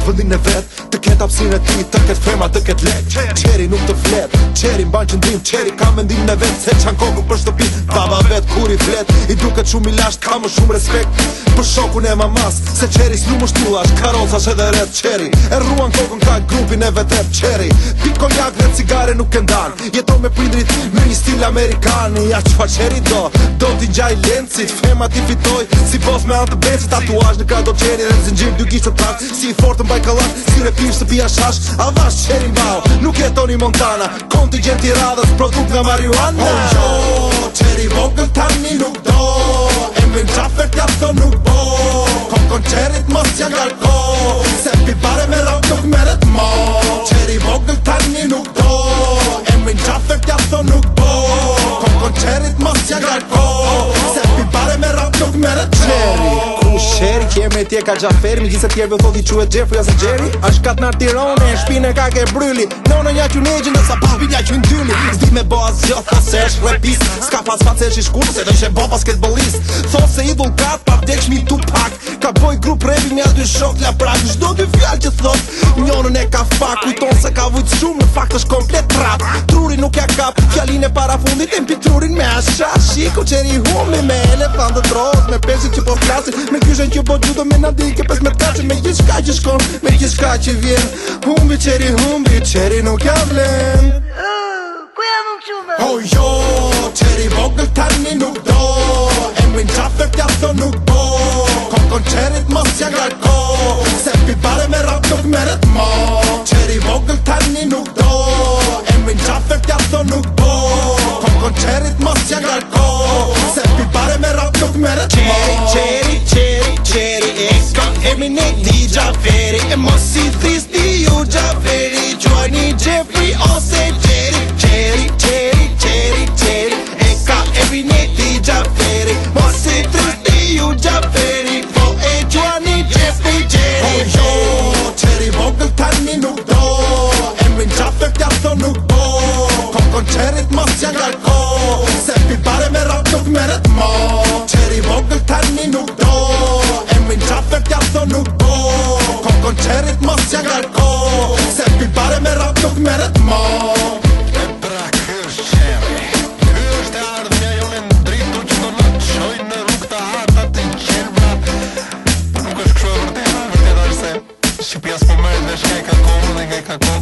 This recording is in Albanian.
vëllin e vet, të ketë hapësinë e tij, të ketë femra, të ketë lek. Qeri nuk të flet, qeri mban qëndrim, qeri ka mendimin e vet, se çan kokën për shtëpi. Baba vet kur i flet, i duket shumë i lasht, ka më shumë respekt për shokun e mamas, se qeri s'lu më shtullash, karocash edhe ret qeri. E rruan kokën ka grupin e vetet qeri. Pik konjak dhe cigare nuk e ndan, jeton me prindrit me një stil amerikan. Ja çfarë qeri do t'i gjaj lencit, fema t'i fitoj, si boss me anë të becit. Tatuazh në krado qeri dhe zinxhir dy gishtë të trak, si i fort në Bajkallar, si repish të pia shash. Avash qeri mbao, nuk jetoni Montana, kontingent i radhës, produkt nga marijuana. Oh jo, qeri vogël tani nuk do, e mbën qafer t'ja thon nuk bo. Kokon qerit mos ja ngarko, se pi bare me rock nuk meret mo. Qeri vogël tani nuk do, e mbën qafer t'ja thon nuk bo. Kokon qerit mos ja ngarko, se pi bare me rock nuk meret mo. Qeri kjeme tje ka Gjaferi, mi gjithse tjerve thot i quet Jeffrey ose Jerry. Ashtë kat në Tirone, shpine ka ke bryli, nono nja që negjën dhe sa papi nja që ndyli. Zdi me bo as gjë, thot se esh repis, s'ka pas facesh i shkur, se do ishe bo basketbolist. Thot se idol kat, pa vdek shmi Tupac, ka boj grup revi me aty shok la prak. Shdo dy fjall që thot, njonën e ka fak, kujton se ka vujt shumë, në fakt është komplet trap. Truri nuk ja kap, fjallin e para fundit, e mpi trurin me asha. Shiko qeri humli me elefantët rot, me pesit që po flasin, me kyshen që po gjudo me nadike, pes me tacin, me gjithë shka që shkon, me gjithë shka që vjen. Humbi, qeri nuk ja vlen. Ku jam më qume? Oh jo, qeri vogël tani nuk do, e mbën qafer t'ja thon nuk bo. Kokon qerit mos ja ngarko, se pi bare me rock nuk meret mo. Qeri vogël tani nuk do, e mbën qafer t'ja thon nuk bo. Kokon qerit mos ja ngarko, se pi bare me rock nuk meret mo. Qeri eka Eminem di Gjaferi, e mos i thisti ju Gjaferi, gjojni Jeffrey ose Qeri. Qeri eka Eminem di Gjaferi, mos i thisti ju Gjaferi, po e gjojni Jeffrey Qeri. Oh jo, qeri vogël tani nuk do, e mbën qafer t'ja thon nuk bo. Kokon qerit mos ja ngarko, se pi bare me rock nuk meret mo. Qeri vogël tani nuk do, qafer t'ja thon nuk bo. Kokon qerit mos ja ngarko, se pi bare me rock nuk meret mo. E pra kështë qeri, kështë e ardhja jone në dritu që do në qoj në rrug të hartat të qelbra. Nuk është kështë e vërteta është se Shqipja s'po mërë dhe shka i ka kohë dhe nga i ka kohë.